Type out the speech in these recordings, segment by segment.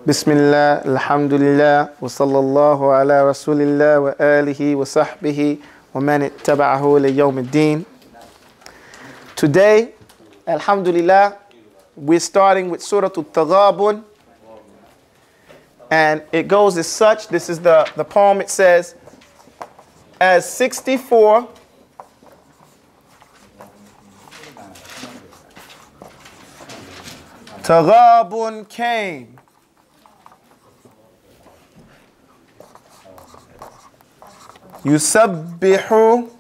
Bismillah, alhamdulillah, wa sallallahu ala rasulillah wa alihi wa sahbihi wa man ittaba'ahu li yawm ad-din. Today, alhamdulillah, we're starting with Surah At-Taghaabun. And it goes as such. This is the poem. It says, as 64 Taghaabun came, Yusabbihu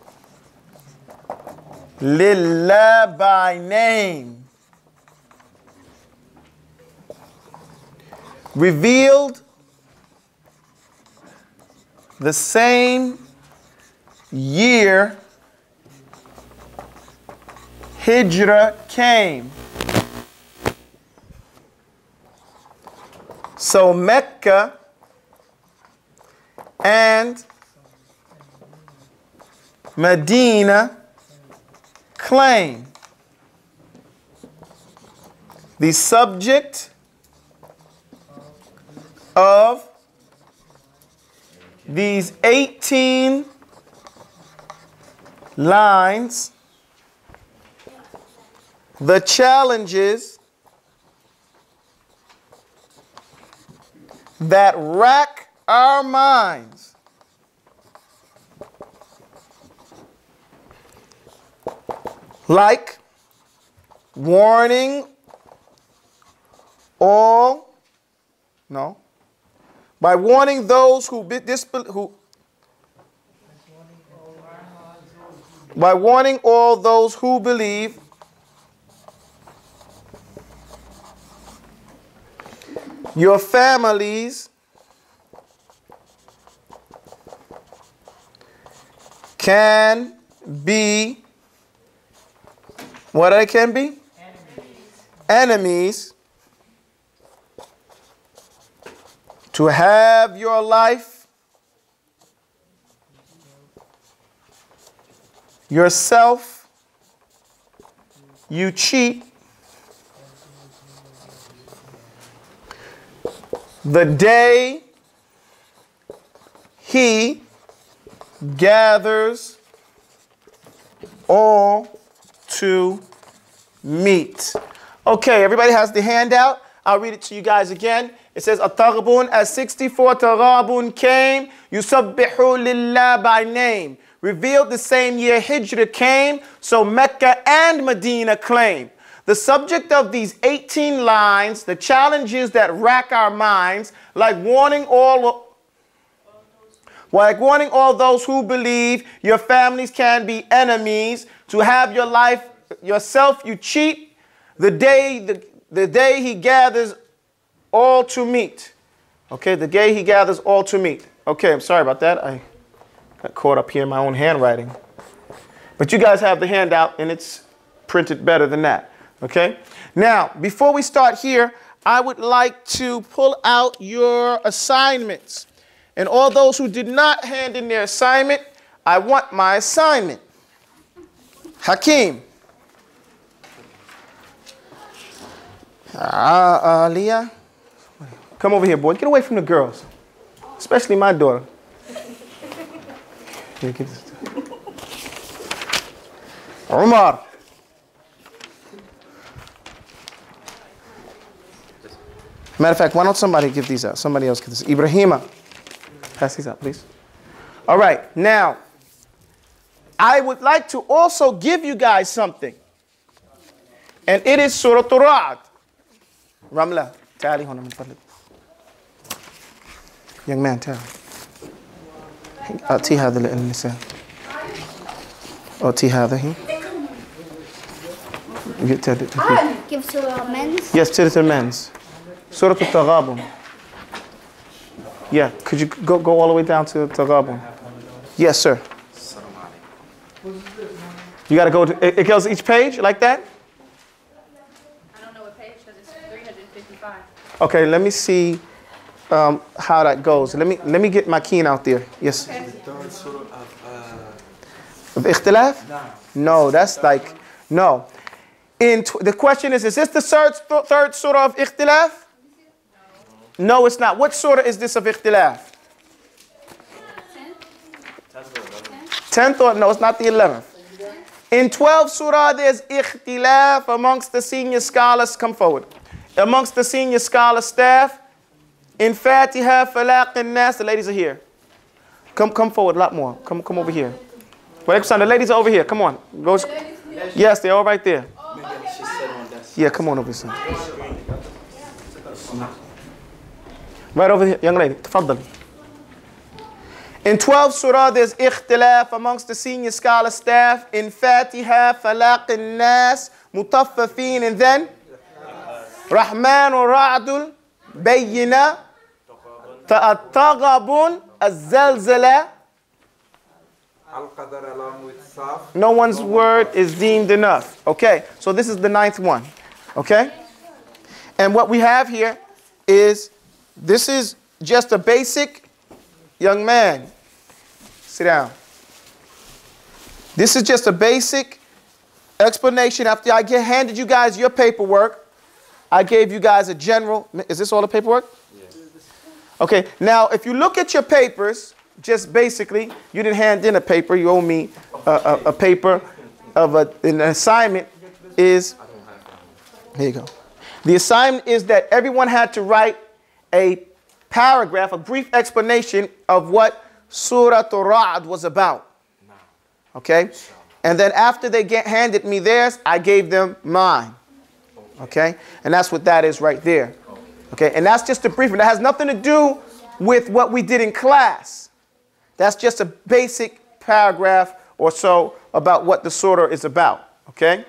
Lillah by name, revealed the same year Hijrah came. So Mecca and Medina claim. The subject of these 18 lines, the challenges that rack our minds, like warning all, no, by warning those who by warning all those who believe, your families can be, what they can be? Enemies. To have your life, yourself, you cheat. The day he gathers all to meet. Okay, everybody has the handout. I'll read it to you guys again. It says, At-Taghaabun, as 64 Taghaabun came, Yusabbihu Lillah by name. Revealed the same year Hijrah came, so Mecca and Medina claim. The subject of these 18 lines, the challenges that rack our minds, like warning all those who believe, your families can be enemies. To have your life, yourself, you cheat. The day he gathers all to meet. Okay, the day he gathers all to meet. Okay, I'm sorry about that. I got caught up here in my own handwriting. But you guys have the handout, and it's printed better than that. Okay? Now, before we start here, I would like to pull out your assignments. And all those who did not hand in their assignment, I want my assignment. Hakeem. Leah. Come over here, boy. Get away from the girls. Especially my daughter. Here, give this to Umar. Matter of fact, why don't somebody give these out? Somebody else give this. Ibrahima. Pass these out, please. All right. Now, I would like to also give you guys something. And it is Surah Al-Ra'd. Ramla, تعالي هنا من فضلك. Young man, تعال. أعطي هذا للنساء. أعطي هذا هي. Give to the men's? Yes, to the men's. Surah At-Taghaabun. Yeah, could you go all the way down to At-Taghaabun? Yes, sir. You got to go to, it goes each page like that? Okay, let me see how that goes. Let me get my keen out there. Yes. Is the third surah of Ikhtilaf? No, that's like no. The question is this the third surah of Ikhtilaf? No, it's not. What surah is this of ikhtilaf? 10th or no, it's not the 11th. In 12 surah, there's ikhtilaf amongst the senior scholars. Come forward. Amongst the senior scholar staff. In Fatiha, Falaq, and Nas, the ladies are here. Come forward, a lot more. Come over here. Wait, son, the ladies are over here. Come on. Go. Yes, they're all right there. Yeah, come on over here, son. Right over here, young lady. Tafaddali. In 12 surah, there's ikhtilaf amongst the senior scholar staff. In Fatiha, Falaq, and Nas, Mutaffafin, and then Rahman or Ra'dul, Bayyina, At-Taghaabun, Az-Zalzala. No one's word is deemed enough. Okay, so this is the 9th one. Okay? And what we have here is, this is just a basic, young man, sit down. This is just a basic explanation. After I handed you guys your paperwork, I gave you guys a general. Is this all the paperwork? Yes. Okay, now if you look at your papers, just basically, you didn't hand in a paper. You owe me a paper of an assignment is, here you go. The assignment is that everyone had to write a paragraph, a brief explanation of what Surah At-Ra'd was about. Okay? And then after they handed me theirs, I gave them mine. Okay? And that's what that is right there. Okay? And that's just a briefing. That has nothing to do with what we did in class. That's just a basic paragraph or so about what the surah is about. Okay?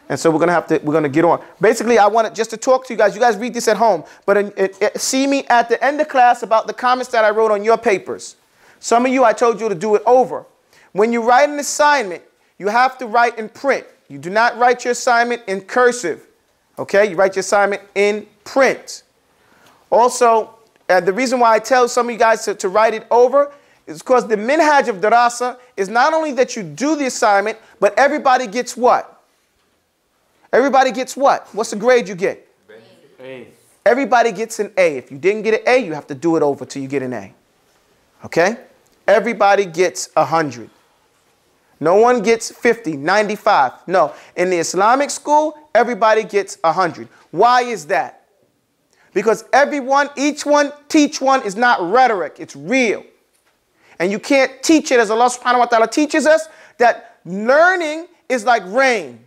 And so we're going to get on. Basically, I wanted just to talk to you guys. You guys read this at home. But see me at the end of class about the comments that I wrote on your papers. Some of you, I told you to do it over. When you write an assignment, you have to write in print. You do not write your assignment in cursive. Okay? You write your assignment in print. Also, the reason why I tell some of you guys to write it over is because the minhaj of darasa is not only that you do the assignment, but everybody gets what? Everybody gets what? What's the grade you get? A. Everybody gets an A. If you didn't get an A, you have to do it over till you get an A. Okay? Everybody gets 100. No one gets 50, 95. No. In the Islamic school, everybody gets 100. Why is that? Because everyone, each one, teach one is not rhetoric. It's real. And you can't teach it as Allah subhanahu wa ta'ala teaches us that learning is like rain.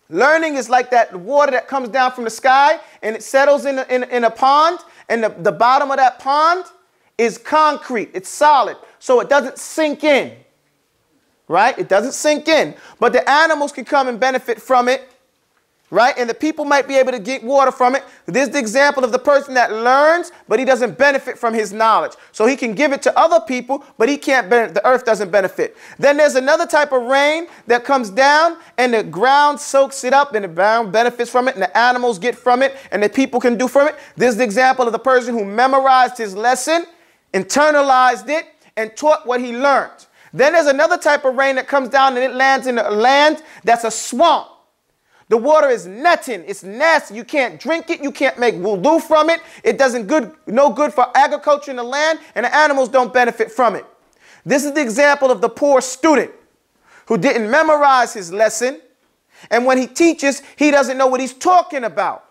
Learning is like that water that comes down from the sky and it settles in a pond, and the bottom of that pond is concrete. It's solid, so it doesn't sink in. Right? It doesn't sink in. But the animals can come and benefit from it. Right? And the people might be able to get water from it. This is the example of the person that learns, but he doesn't benefit from his knowledge. So he can give it to other people, but he can't the earth doesn't benefit. Then there's another type of rain that comes down and the ground soaks it up and the ground benefits from it and the animals get from it and the people can do from it. This is the example of the person who memorized his lesson, internalized it, and taught what he learned. Then there's another type of rain that comes down and it lands in a land that's a swamp. The water is netting. It's nasty. You can't drink it. You can't make wudu from it. It doesn't no good for agriculture in the land, and the animals don't benefit from it. This is the example of the poor student who didn't memorize his lesson, and when he teaches, he doesn't know what he's talking about.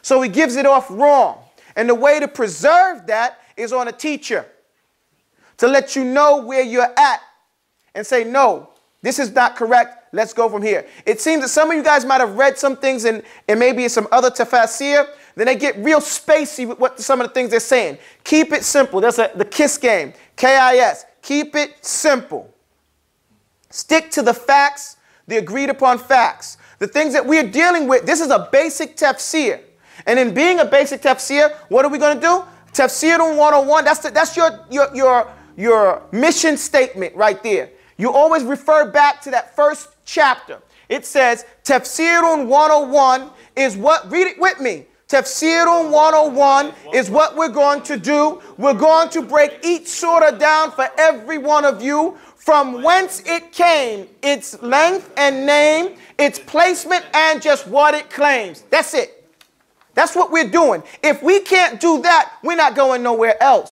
So he gives it off wrong. And the way to preserve that is on a teacher, to let you know where you're at and say, no, this is not correct. Let's go from here. It seems that some of you guys might have read some things and maybe some other tafsir. Then they get real spacey with what some of the things they're saying. Keep it simple. That's the KISS game. K-I-S. Keep it simple. Stick to the facts, the agreed upon facts. The things that we're dealing with, this is a basic tafsir. And in being a basic tafsir, what are we going to do? TAFSEERU 101, that's your mission statement right there. You always refer back to that first chapter. It says TAFSEERU 101 is what, read it with me. TAFSEERU 101 is what we're going to do. We're going to break each surah down for every one of you from whence it came, its length and name, its placement, and just what it claims. That's it. That's what we're doing. If we can't do that, we're not going nowhere else.